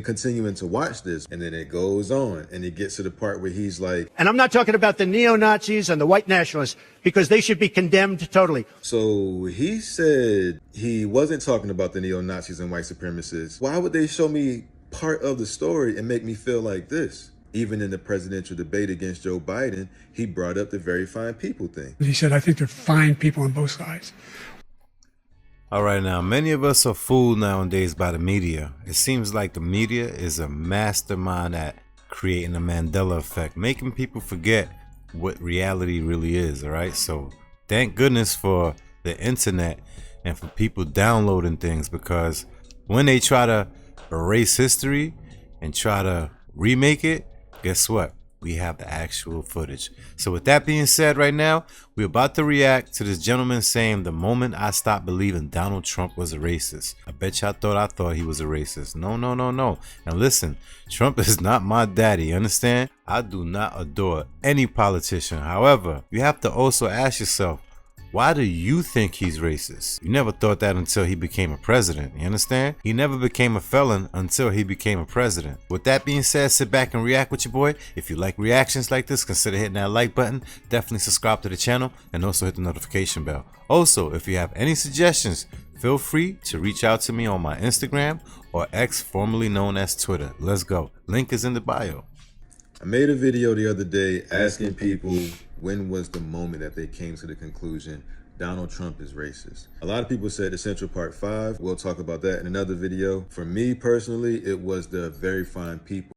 continuing to watch this, and then it goes on and it gets to the part where he's like, and I'm not talking about the neo-Nazis and the white nationalists, because they should be condemned totally. So he said he wasn't talking about the neo-Nazis and white supremacists. Why would they show me part of the story and make me feel like this? Even in the presidential debate against Joe Biden, he brought up the very fine people thing. He said, I think they're fine people on both sides. All right, now, many of us are fooled nowadays by the media. It seems like the media is a mastermind at creating a Mandela effect, making people forget what reality really is, all right? So thank goodness for the internet and for people downloading things, because when they try to erase history and try to remake it, guess what? We have the actual footage. So with that being said, right now, we're about to react to this gentleman saying, the moment I stopped believing Donald Trump was a racist. I bet y'all thought I thought he was a racist. No, no, no, no. And listen, Trump is not my daddy, understand? I do not adore any politician. However, you have to also ask yourself, why do you think he's racist? You never thought that until he became a president, you understand? He never became a felon until he became a president. With that being said, sit back and react with your boy. If you like reactions like this, consider hitting that like button. Definitely subscribe to the channel and also hit the notification bell. Also, if you have any suggestions, feel free to reach out to me on my Instagram or X, formerly known as Twitter. Let's go. Link is in the bio. I made a video the other day asking people when was the moment that they came to the conclusion Donald Trump is racist. A lot of people said the Central Park 5. We'll talk about that in another video. For me personally, it was the very fine people.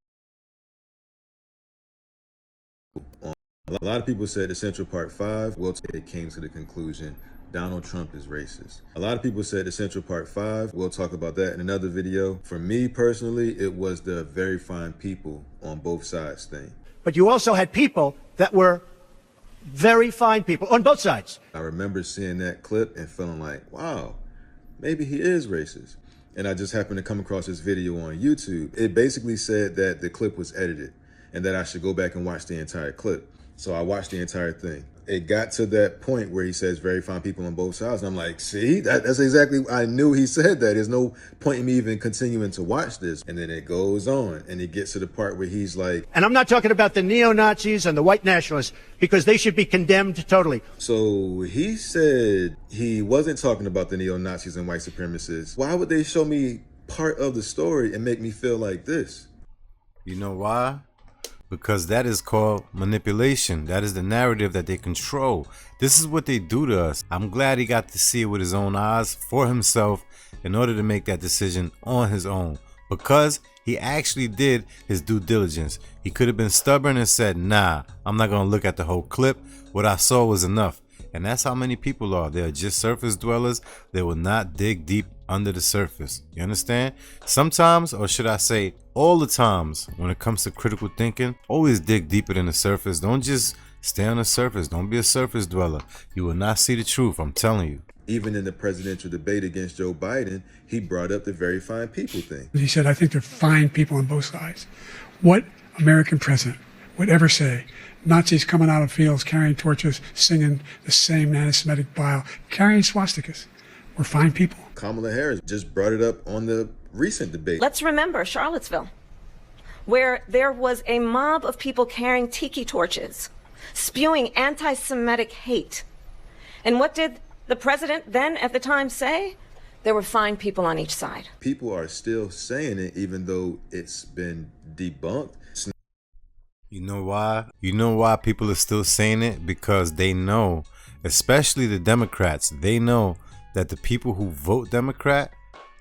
A lot of people said the Central Park 5. It came to the conclusion Donald Trump is racist. A lot of people said the Central Park 5. We'll talk about that in another video. For me personally, it was the very fine people on both sides thing. But you also had people that were very fine people on both sides. I remember seeing that clip and feeling like, wow, maybe he is racist. And I just happened to come across this video on YouTube. It basically said that the clip was edited and that I should go back and watch the entire clip. So I watched the entire thing. It got to that point where he says very fine people on both sides. And I'm like, see, that's exactly, I knew he said that. There's no point in me even continuing to watch this. And then it goes on and it gets to the part where he's like, and I'm not talking about the neo-Nazis and the white nationalists, because they should be condemned totally. So he said he wasn't talking about the neo-Nazis and white supremacists. Why would they show me part of the story and make me feel like this? You know why? Because that is called manipulation. That is the narrative that they control. This is what they do to us. I'm glad he got to see it with his own eyes for himself in order to make that decision on his own, because he actually did his due diligence. He could have been stubborn and said, nah, I'm not going to look at the whole clip. What I saw was enough. And that's how many people are. They're just surface dwellers. They will not dig deep under the surface. You understand? Sometimes, or should I say all the times, when it comes to critical thinking, always dig deeper than the surface. Don't just stay on the surface. Don't be a surface dweller. You will not see the truth, I'm telling you. Even in the presidential debate against Joe Biden, he brought up the very fine people thing. He said, I think they're fine people on both sides. What American president would ever say Nazis coming out of fields carrying torches, singing the same anti-Semitic bile, carrying swastikas were fine people? Kamala Harris just brought it up on the recent debate. Let's remember Charlottesville, where there was a mob of people carrying tiki torches, spewing anti-Semitic hate. And what did the president then at the time say? There were fine people on each side. People are still saying it even though it's been debunked. You know why? You know why people are still saying it? Because they know, especially the Democrats, they know that the people who vote Democrat,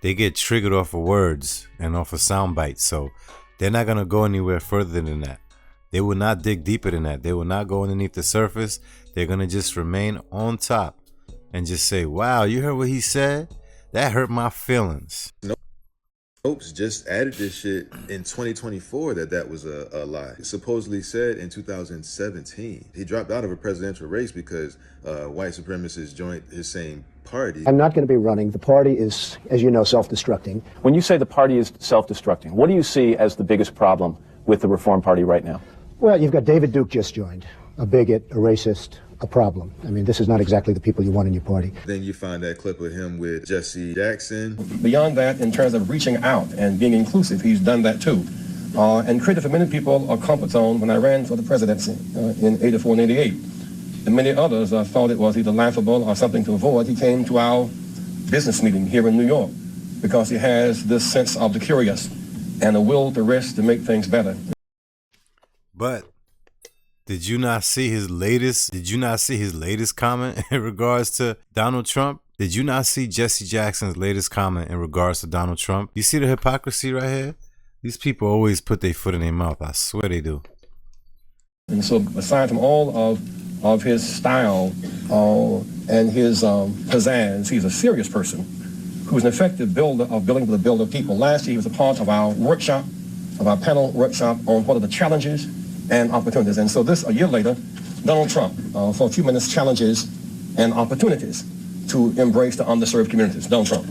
they get triggered off of words and off of sound bites. So they're not going to go anywhere further than that. They will not dig deeper than that. They will not go underneath the surface. They're going to just remain on top and just say, wow, you heard what he said? That hurt my feelings. Snopes just added this shit in 2024 that was a lie. It supposedly said in 2017. He dropped out of a presidential race because white supremacists joined his same party. I'm not going to be running. The party is, as you know, self-destructing. When you say the party is self-destructing, what do you see as the biggest problem with the Reform Party right now? Well, you've got David Duke just joined, a bigot, a racist, a problem. I mean, this is not exactly the people you want in your party. Then you find that clip of him with Jesse Jackson. Beyond that, in terms of reaching out and being inclusive, he's done that too. And created for many people a comfort zone when I ran for the presidency in 84 and 88. And many others thought it was either laughable or something to avoid. He came to our business meeting here in New York because he has this sense of the curious and a will to risk to make things better. But did you not see his latest comment in regards to Donald Trump? Did you not see Jesse Jackson's latest comment in regards to Donald Trump? You see the hypocrisy right here? These people always put their foot in their mouth. I swear they do. And so aside from all of his style and his pizzazz, he's a serious person who's an effective builder of people. Last year he was a part of our workshop, of our panel workshop on what are the challenges and opportunities. And so a year later, Donald Trump, for a few minutes, challenges and opportunities to embrace the underserved communities. Donald Trump.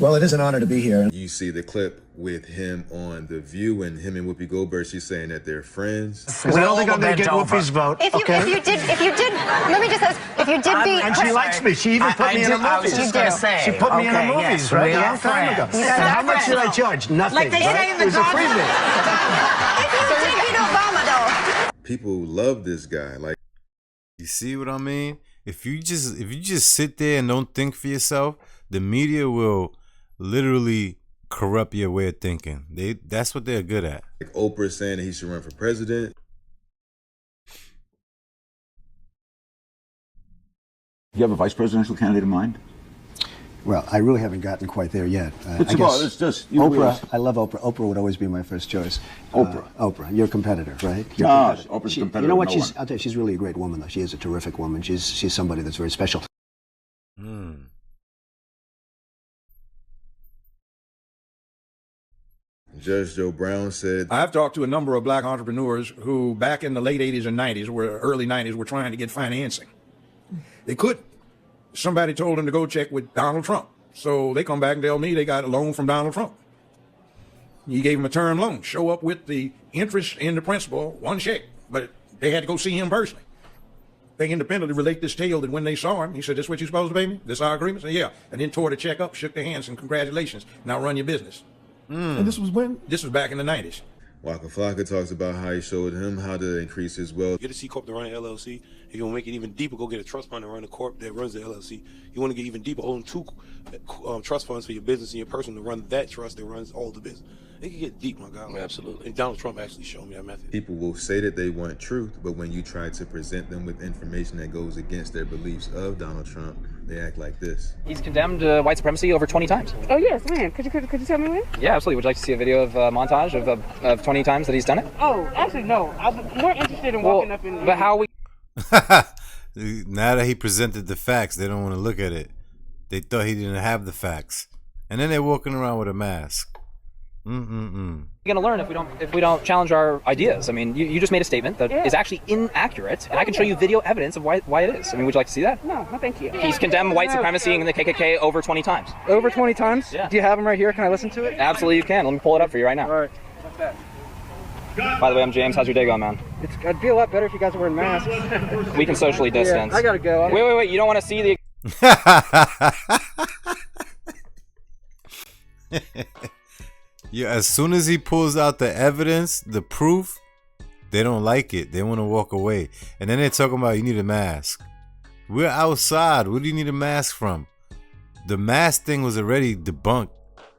Well, it is an honor to be here. You see the clip with him on The View and him and Whoopi Goldberg, she's saying that they're friends. I don't think I'm going to get Whoopi's vote. If you did, let me just ask, if you did beat... And she likes me. She even put me in the movies. She put me in the movies, right? A long time ago. So how much did I judge? Nothing, like they say in the It was a preview. If you did beat Obama, though. People love this guy. Like, you see what I mean? If you just sit there and don't think for yourself, the media will literally corrupt your way of thinking. That's what they're good at. Like Oprah saying that he should run for president. Do you have a vice presidential candidate in mind? Well, I really haven't gotten quite there yet. It's just Oprah. I love Oprah. Oprah would always be my first choice. Oprah, your competitor, right? Oprah's a competitor. You know what? No I'll tell you, she's really a great woman, though. She is a terrific woman. She's somebody that's very special. Judge Joe Brown said, I've talked to a number of black entrepreneurs who back in the late 80s and 90s, early 90s, were trying to get financing. They couldn't. Somebody told them to go check with Donald Trump. So they come back and tell me they got a loan from Donald Trump. He gave them a term loan. Show up with the interest and the principal, one check. But they had to go see him personally. They independently relate this tale that when they saw him, he said, this is what you're supposed to pay me? This our agreement? I said, yeah. And then tore the check up, shook their hands, and congratulations. Now run your business. And this was when? This was back in the 90s. Waka Flocka talks about how he showed him how to increase his wealth. Get a C Corp to run an LLC. If you want to make it even deeper, go get a trust fund to run a corp that runs the LLC. You want to get even deeper, own two trust funds for your business and your person to run that trust that runs all the business. It can get deep, my God. Absolutely. And Donald Trump actually showed me that method. People will say that they want truth, but when you try to present them with information that goes against their beliefs of Donald Trump, they act like this. He's condemned white supremacy over 20 times. Oh, yes, when? Could you tell me when? Yeah, absolutely. Would you like to see a video of montage of 20 times that he's done it? Oh, actually, no. I'm more interested in walking up in... But how we... Now that he presented the facts, they don't want to look at it. They thought he didn't have the facts. And then they're walking around with a mask. We're gonna learn if we don't challenge our ideas. I mean, you just made a statement that is actually inaccurate, and I can show you video evidence of why it is. I mean, would you like to see that? No, thank you. He's condemned white supremacy and the KKK over 20 times. Over 20 times? Yeah. Do you have them right here? Can I listen to it? Absolutely, you can. Let me pull it up for you right now. All right. By the way, I'm James. How's your day going, man? I'd be a lot better if you guys were wearing masks. We can socially distance. Yeah, I gotta go. Wait. You don't want to see the... Yeah, as soon as he pulls out the evidence, the proof, they don't like it. They want to walk away. And then they're talking about you need a mask. We're outside. What do you need a mask from? The mask thing was already debunked.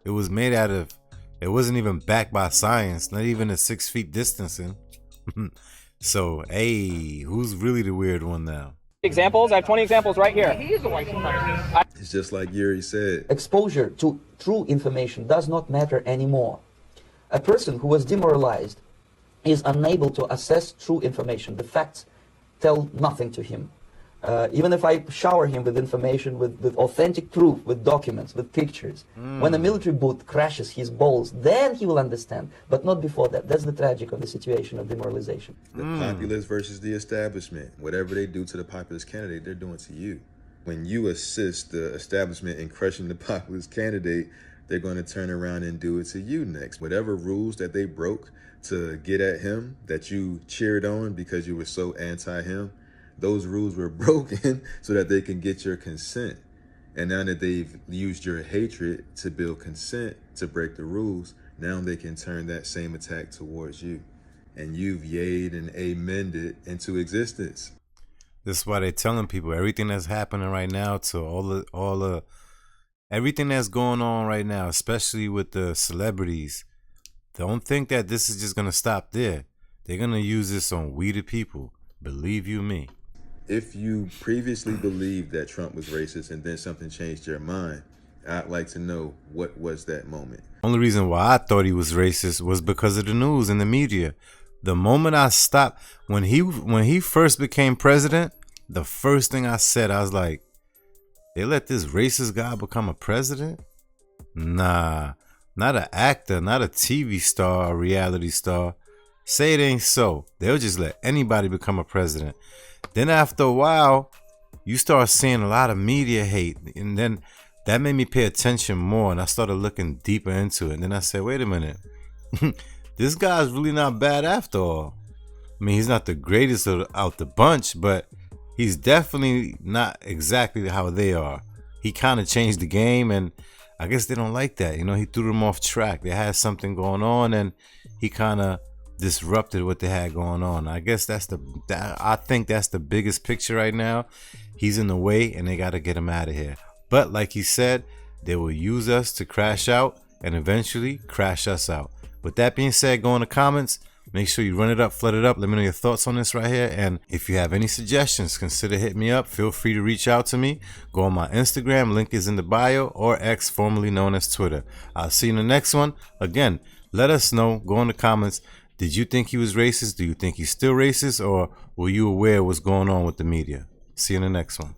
It was made out of... It wasn't even backed by science. Not even a 6 feet distancing. So, hey, who's really the weird one now? Examples? I have 20 examples right here. He is a white supremacist. It's just like Yuri said. Exposure to true information does not matter anymore. A person who was demoralized is unable to assess true information. The facts tell nothing to him. Even if I shower him with information, with authentic proof, with documents, with pictures, when a military boot crashes his balls, then he will understand, but not before that. That's the tragic of the situation of demoralization. The populace versus the establishment. Whatever they do to the populist candidate, they're doing to you. When you assist the establishment in crushing the populist candidate, they're going to turn around and do it to you next. Whatever rules that they broke to get at him, that you cheered on because you were so anti-him, those rules were broken so that they can get your consent. And now that they've used your hatred to build consent to break the rules, now they can turn that same attack towards you. And you've yayed and amened it into existence. This is why they're telling people everything that's happening right now, to all the everything that's going on right now, especially with the celebrities. Don't think that this is just gonna stop there. They're gonna use this on we the people. Believe you me. If you previously believed that Trump was racist and then something changed your mind, I'd like to know, what was that moment? Only reason why I thought he was racist was because of the news and the media. The moment I stopped, when he first became president, the first thing I said, I was like, they let this racist guy become a president? Nah, not an actor, not a TV star, a reality star. Say it ain't so. They'll just let anybody become a president. Then after a while, you start seeing a lot of media hate. And then that made me pay attention more. And I started looking deeper into it. And then I said, wait a minute. This guy's really not bad after all. I mean, he's not the greatest out the bunch, but he's definitely not exactly how they are. He kind of changed the game, and I guess they don't like that. You know, he threw them off track. They had something going on, and he kind of disrupted what they had going on. I guess I think that's the biggest picture right now. He's in the way, and they got to get him out of here. But like he said, they will use us to crash out and eventually crash us out. With that being said, go in the comments. Make sure you run it up, flood it up. Let me know your thoughts on this right here. And if you have any suggestions, consider hitting me up. Feel free to reach out to me. Go on my Instagram. Link is in the bio, or X, formerly known as Twitter. I'll see you in the next one. Again, let us know. Go in the comments. Did you think he was racist? Do you think he's still racist? Or were you aware of what's going on with the media? See you in the next one.